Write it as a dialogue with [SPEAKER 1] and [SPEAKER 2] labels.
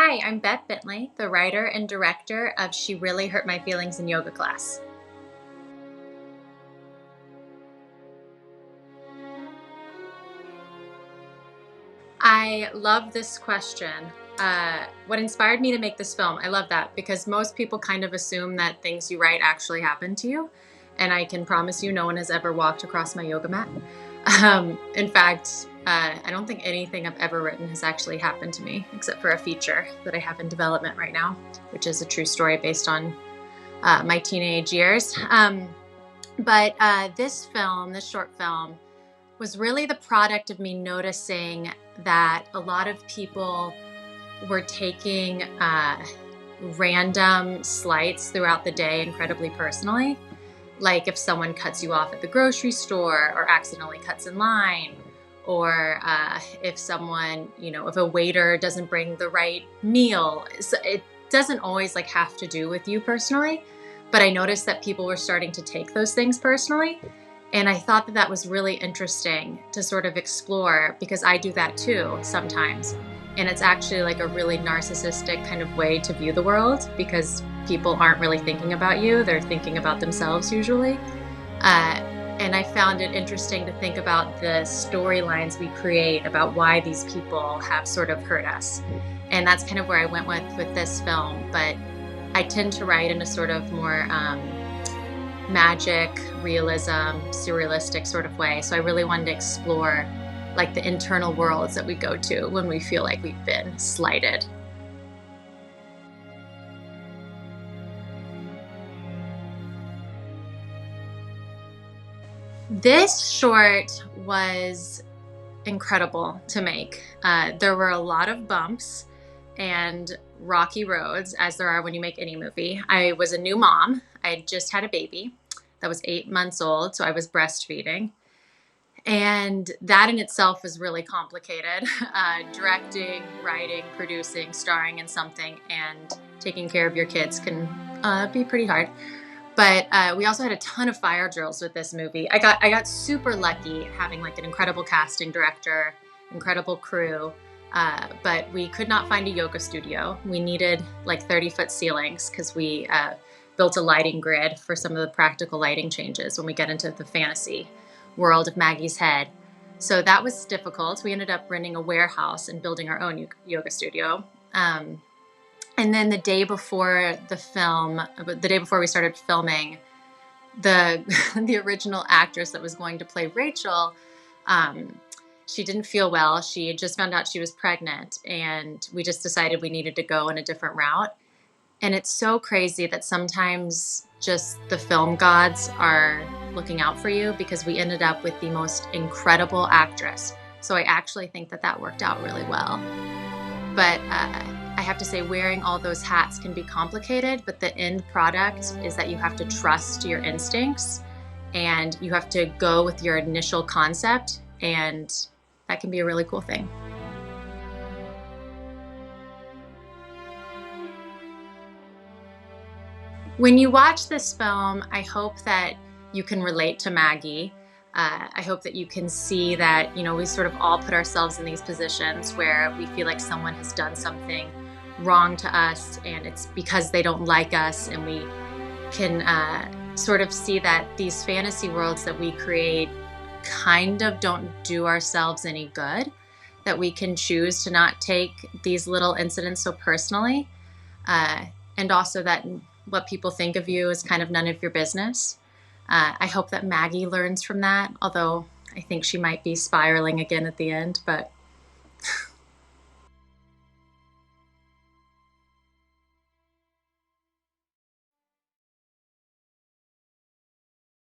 [SPEAKER 1] Hi, I'm Bette Bentley, the writer and director of She Really Hurt My Feelings in Yoga Class. I love this question. What inspired me to make this film? I love that because most people kind of assume that things you write actually happen to you. And I can promise you, no one has ever walked across my yoga mat. In fact, I don't think anything I've ever written has actually happened to me, except for a feature that I have in development right now, which is a true story based on my teenage years. But this film, this short film, was really the product of me noticing that a lot of people were taking random slights throughout the day incredibly personally. Like if someone cuts you off at the grocery store or accidentally cuts in line, or if someone, if a waiter doesn't bring the right meal. So it doesn't always have to do with you personally, but I noticed that people were starting to take those things personally. And I thought that that was really interesting to sort of explore because I do that too sometimes. And it's actually like a really narcissistic kind of way to view the world because people aren't really thinking about you. They're thinking about themselves usually. And I found it interesting to think about the storylines we create about why these people have sort of hurt us. And that's kind of where I went with this film. But I tend to write in a sort of more magic, realism, surrealistic sort of way. So I really wanted to explore the internal worlds that we go to when we feel like we've been slighted. This short was incredible to make. There were a lot of bumps and rocky roads, as there are when you make any movie. I was a new mom. I had just had a baby that was 8 months old, so I was breastfeeding. And that in itself was really complicated. Directing, writing, producing, starring in something, and taking care of your kids can be pretty hard. But we also had a ton of fire drills with this movie. I got super lucky having an incredible casting director, incredible crew, but we could not find a yoga studio. We needed 30-foot ceilings because we built a lighting grid for some of the practical lighting changes when we get into the fantasy world of Maggie's head. So that was difficult. We ended up renting a warehouse and building our own yoga studio. And then the day before we started filming, the original actress that was going to play Rachel, she didn't feel well. She had just found out she was pregnant, and we just decided we needed to go in a different route. And it's so crazy that sometimes just the film gods are looking out for you because we ended up with the most incredible actress. So I actually think that worked out really well. But I have to say, wearing all those hats can be complicated, but the end product is that you have to trust your instincts and you have to go with your initial concept, and that can be a really cool thing. When you watch this film, I hope that you can relate to Maggie. I hope that you can see that, we sort of all put ourselves in these positions where we feel like someone has done something wrong to us and it's because they don't like us, and we can sort of see that these fantasy worlds that we create kind of don't do ourselves any good, that we can choose to not take these little incidents so personally, and also that what people think of you is kind of none of your business. I hope that Maggie learns from that, although I think she might be spiraling again at the end, but